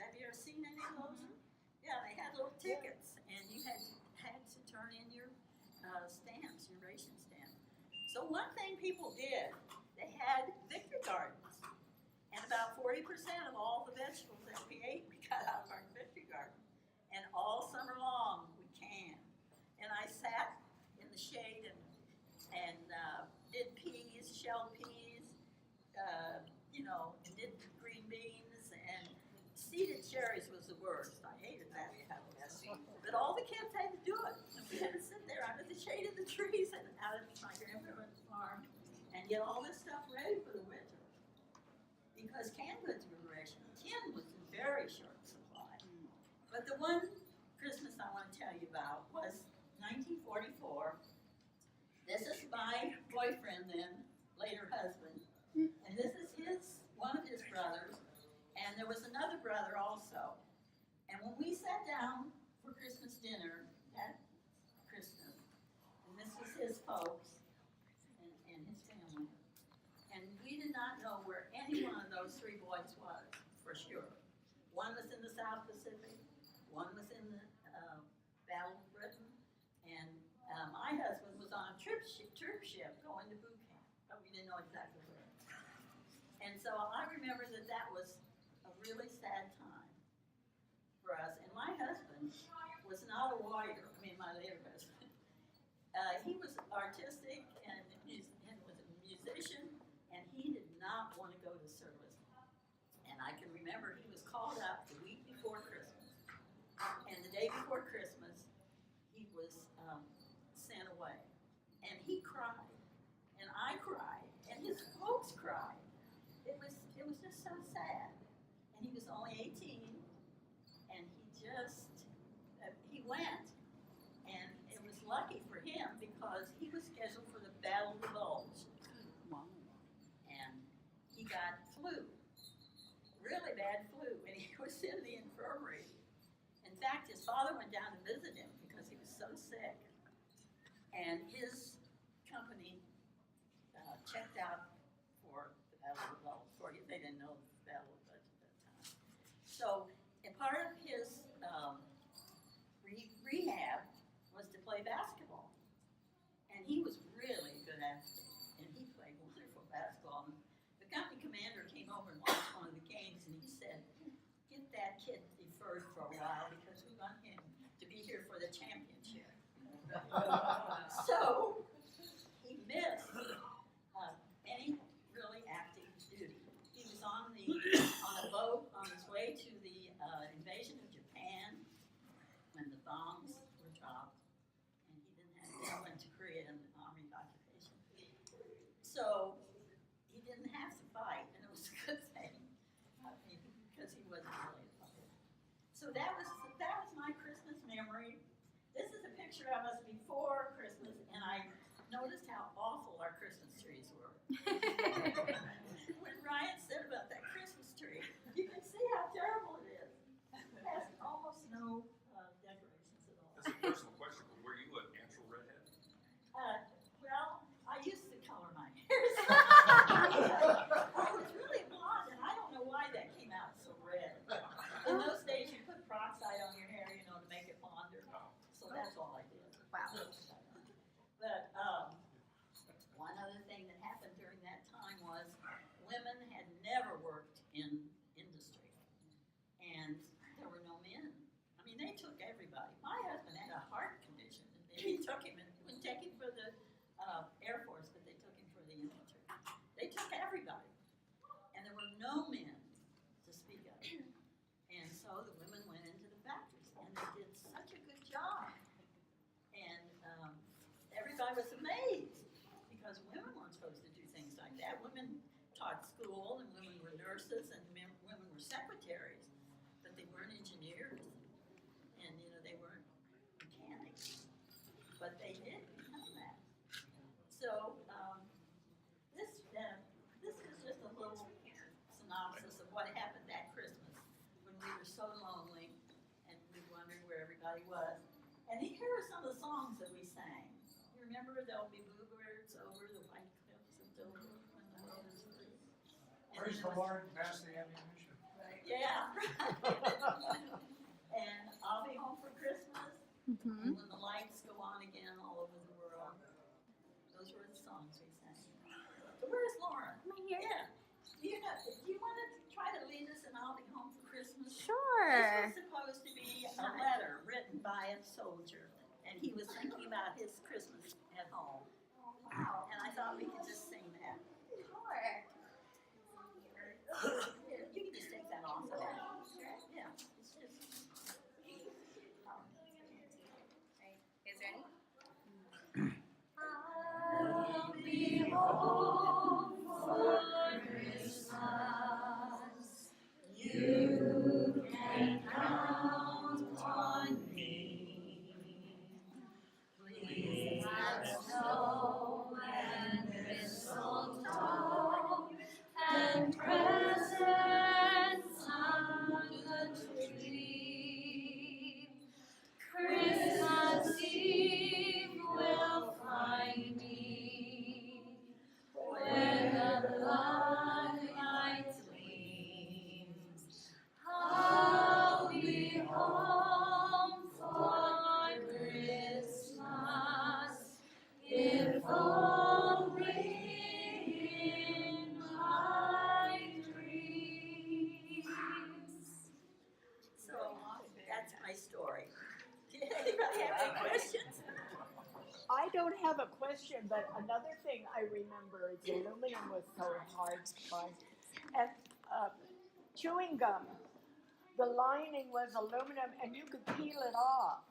Have you ever seen any of those? Yeah, they had little tickets, and you had to turn in your stamps, your ration stamps. So one thing people did, they had victory gardens, and about 40% of all the vegetables that we ate we got out of our victory garden. And all summer long we canned. And I sat in the shade and did peas, shelled peas, and did green beans, and seeded cherries was the worst. I hated that. But all the kids had to do it. And we had to sit there under the shade of the trees and out at my grandparents' farm and get all this stuff ready for the winter. Because canned goods were rationed. Tin was in very short supply. But the one Christmas I want to tell you about was 1944. This is my boyfriend then, later husband. And this is one of his brothers. And there was another brother also. And when we sat down for Christmas dinner at Christmas, and this was his folks and his family, and we did not know where any one of those three boys was, for sure. One was in the South Pacific, one was in the Battle of Britain, and my husband was on a troop ship going to boot camp, but we didn't know exactly where. And so I remember that was a really sad time for us. And my husband was not a warrior. I mean, my later husband. He was artistic and was a musician, and he did not want to go to service. And I can remember he was called up the week before Christmas. And the day before Christmas, he was sent away. And he cried. And I cried. And his folks cried. It was just so sad. And he was only 18. And he went. And it was lucky for him because he was scheduled for the Battle of the Bulge. And he got flu. Really bad flu. And he was in the infirmary. In fact, his father went down to visit him because he was so sick. And his company checked out for the Battle of the Bulge. They didn't know the Battle of the Bulge at that time. So, a part of his rehab was to play basketball. And he was really a good athlete. And he played wonderful basketball. And the company commander came over and watched one of the games, and he said, "Get that kid deferred for a while because we want him to be here for the championship." So he missed any really active duty. He was on a boat on his way to the invasion of Japan when the bombs were dropped, and he went to Korea in the army occupation. So he didn't have to fight, and it was a good thing, because he wasn't really a fighter. So that was my Christmas memory. This is a picture of us before Christmas, and I noticed how awful our Christmas trees were. When Ryan said about that Christmas tree, you can see how terrible it is. It has almost no decorations at all. That's a personal question, but were you a natural redhead? Well, I used to color my hair. I was really blonde, and I don't know why that came out so red. In those days, you put peroxide on your hair, to make it blonder. So that's all I did. Wow. But one other thing that happened during that time was women had never worked in industry, and there were no men. I mean, they took everybody. My husband had a heart condition, and they took him, and wouldn't take him for the Air Force, but they took him for the infantry. They took everybody, and there were no men to speak of. And so the women went into the factories, and they did such a good job. And everybody was amazed because women weren't supposed to do things like that. Women taught school, and women were nurses, and women were secretaries, but they weren't engineers, and they weren't mechanics, but they did become that. So this is just a little synopsis of what happened that Christmas when we were so lonely and we wondered where everybody was. And here are some of the songs that we sang. You remember "There'll Be Bluebirds Over the White Cliffs of Dover When the World is Free"? Praise the Lord, pass the ammunition. Yeah, right. And when the lights go on again all over the world. Those were the songs we sang. So where's Lauren? I'm here. Yeah. Do you want to try to lead us in I'll Be Home for Christmas? Sure. This was supposed to be a letter written by a soldier, and he was thinking about his Christmas at home. Wow. And I thought we could just sing that. Sure. You can just take that off of there. Yeah. It's just. Is ready? I'll be home for Christmas. You can count on me. Please have snow and mistletoe and presents under the tree. Christmas Eve will find me where the light gleams. I'll be home for Christmas, if only in my dreams. So that's my story. Anybody have any questions? I don't have a question, but another thing I remember is aluminum was so hard to find. And chewing gum, the lining was aluminum and you could peel it off.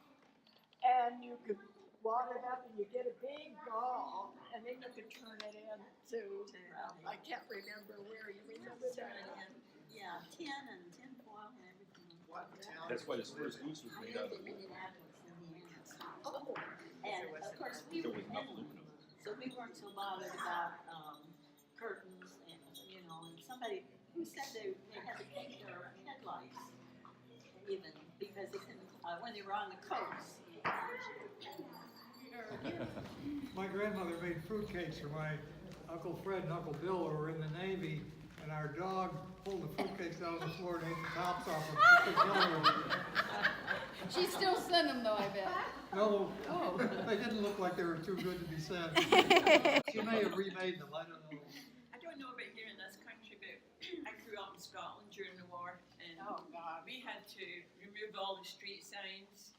And you could wad it up and you get a big ball and then you could turn it into, I can't remember where, you remember that? Yeah, tin and tin foil and everything. That's why this first goose was made out of. Minneapolis, Indiana. Oh, And of course, we There were was enough aluminum. so we weren't so bothered about curtains and, and somebody who said they had to paint their headlights even because they couldn't, when they were on the coast. My grandmother made fruitcakes for my Uncle Fred and Uncle Bill who were in the Navy, and our dog pulled the fruitcakes out of the floor and ate the tops off them. She still sent them though, I bet. No, Oh. they didn't look like they were too good to be sent. She may have remade them, I don't know. I don't know about here in this country, but I grew up in Scotland during the war, and oh God. we had to remove all the street signs,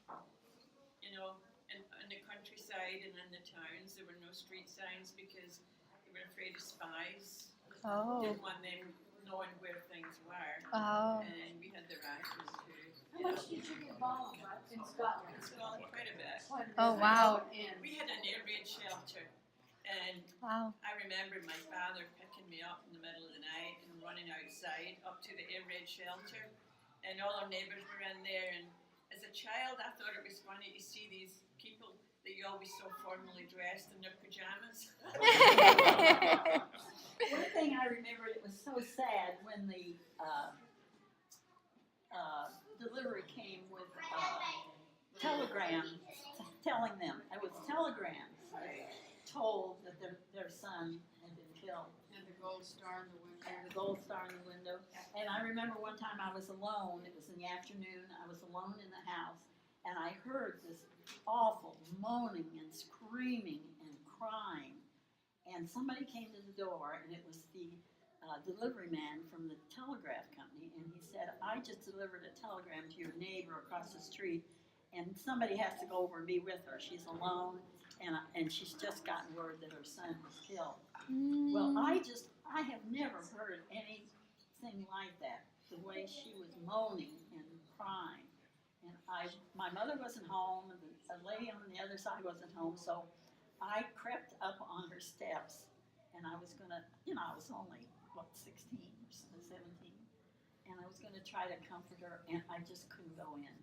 in the countryside and in the towns. There were no street signs because they were afraid of spies. Oh. Didn't want them knowing where things were. Oh. And we had the rashes too. How much did you get bombed in Scotland? In Scotland, quite a bit. Oh, wow. We had an air raid shelter, and Wow. I remember my father picking me up in the middle of the night and running outside up to the air raid shelter, and all our neighbours were in there. And as a child, I thought it was funny to see these people that you always so formally dressed in their pajamas. One thing I remember, it was so sad when the delivery came with telegrams telling them, it was telegrams told that their son had been killed. And the gold star in the window. And the gold star in the window. And I remember one time I was alone, it was in the afternoon, I was alone in the house, and I heard this awful moaning and screaming and crying. And somebody came to the door, and it was the delivery man from the telegraph company, and he said, I just delivered a telegram to your neighbor across the street, and somebody has to go over and be with her. She's alone, and she's just gotten word that her son was killed. Well, I have never heard anything like that, the way she was moaning and crying. And my mother wasn't home, and the lady on the other side wasn't home, so I crept up on her steps, and I was gonna, I was only, 16 or 17, and I was gonna try to comfort her, and I just couldn't go in.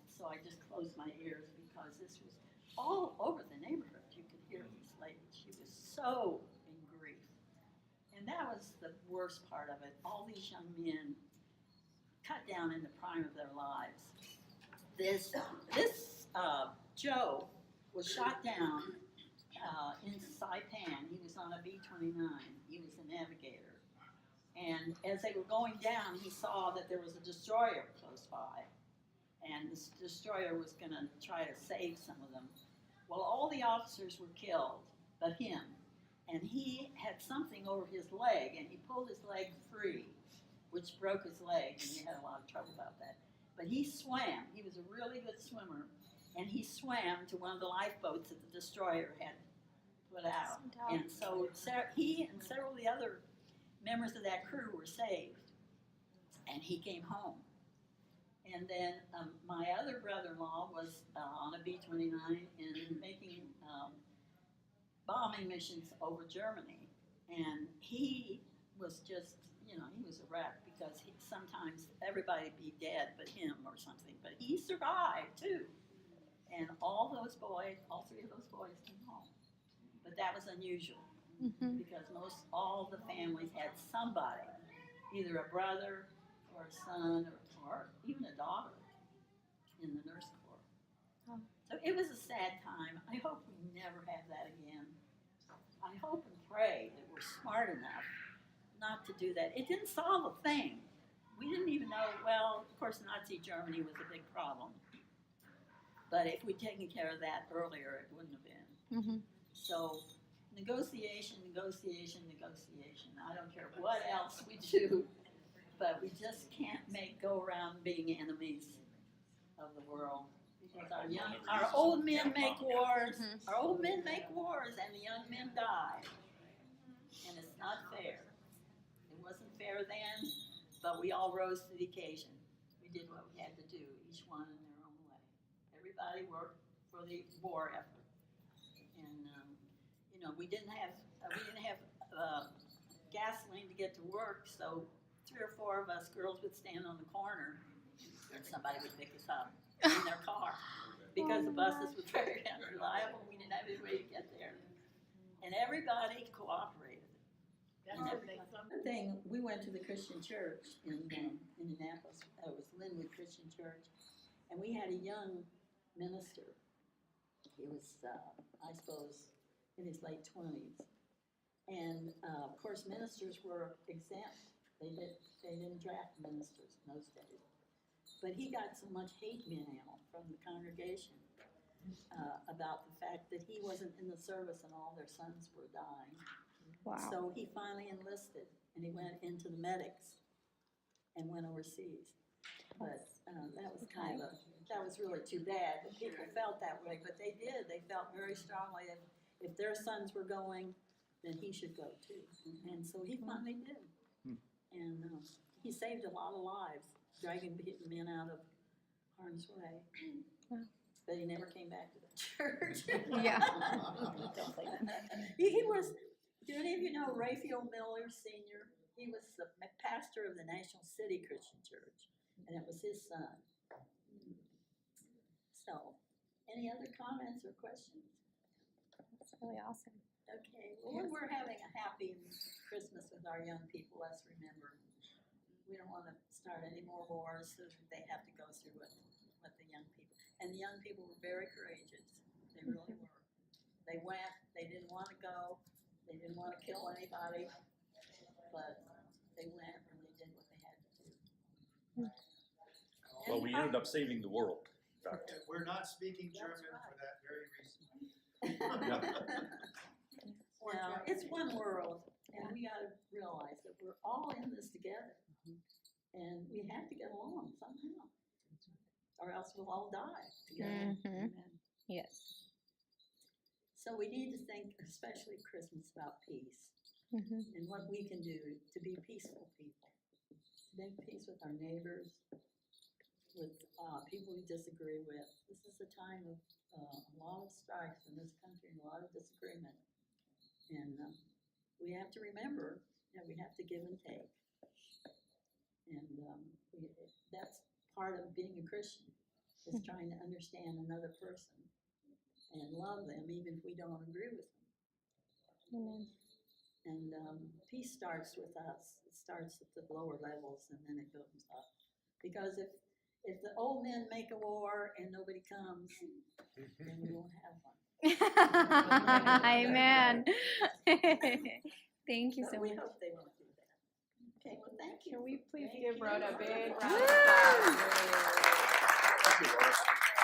So I just closed my ears because this was all over the neighborhood. You could hear this lady. She was so in grief. And that was the worst part of it. All these young men cut down in the prime of their lives. This Joe was shot down in Saipan. He was on a B-29. He was a navigator. And as they were going down, he saw that there was a destroyer close by. and this destroyer was going to try to save some of them. Well, all the officers were killed, but him. And he had something over his leg, and he pulled his leg free, which broke his leg, and he had a lot of trouble about that. But he swam. He was a really good swimmer, and he swam to one of the lifeboats that the destroyer had put out. And so he and several of the other members of that crew were saved, and he came home. And then my other brother-in-law was on a B-29 and making bombing missions over Germany. And he was just, he was a wreck because sometimes everybody would be dead but him or something. But he survived too. And all three of those boys came home. But that was unusual because all the families had somebody, either a brother or a son or even a daughter in the nurse corps. So it was a sad time. I hope we never have that again. I hope and pray that we're smart enough not to do that. It didn't solve a thing. We didn't even know, well, of course, Nazi Germany was a big problem. But if we'd taken care of that earlier, it wouldn't have been. So negotiation. I don't care what else we do, but we just can't go around being enemies of the world. Because our old men make wars. Our old men make wars, and the young men die. And it's not fair. It wasn't fair then, but we all rose to the occasion. We did what we had to do, each one in their own way. Everybody worked for the war effort, and we didn't have gasoline to get to work, so 3 or 4 of us girls would stand on the corner, and somebody would pick us up in their car because the buses were very unreliable. We didn't have any way to get there, and everybody cooperated. Another thing, we went to the Christian church in Indianapolis. It was Linwood Christian Church, and we had a young minister. He was, I suppose, in his late 20s, and of course, ministers were exempt. They didn't draft ministers in those days. But he got so much hate mail from the congregation about the fact that he wasn't in the service and all their sons were dying. Wow. So he finally enlisted, and he went into the medics and went overseas. But that was really too bad. The people felt that way, but they did. They felt very strongly that if their sons were going, then he should go too. And so he finally did. And he saved a lot of lives, dragging men out of harm's way. But he never came back to the church. Yeah. Don't say that. He was, do any of you know Raphael Miller Sr.? He was the pastor of the National City Christian Church, and it was his son. So, any other comments or questions? That's really awesome. Okay, well, when we're having a happy Christmas with our young people, let's remember, we don't want to start any more wars so that they have to go through what the young people, and the young people were very courageous. They really were. They went, they didn't want to go, they didn't want to kill anybody, but they went and they did what they had to do. Well, we ended up saving the world. In fact. We're not speaking German for that very reason. Well, it's one world, and we got to realize that we're all in this together, and we have to get along somehow, or else we'll all die together. Amen. Yes. So we need to think, especially Christmas, about peace and what we can do to be peaceful people, to make peace with our neighbors, with people we disagree with. This is a time of a lot of strife in this country and a lot of disagreement. And we have to remember that we have to give and take. And that's part of being a Christian, is trying to understand another person and love them even if we don't agree with them. Amen. And peace starts with us. It starts at the lower levels and then it goes up. Because if the old men make a war and nobody comes, then we won't have one. Amen. Thank you so We much. hope they won't do that. Okay, well, thank you. Can we please Thank give you. Rhoda a big round of applause? Thank you, Laura.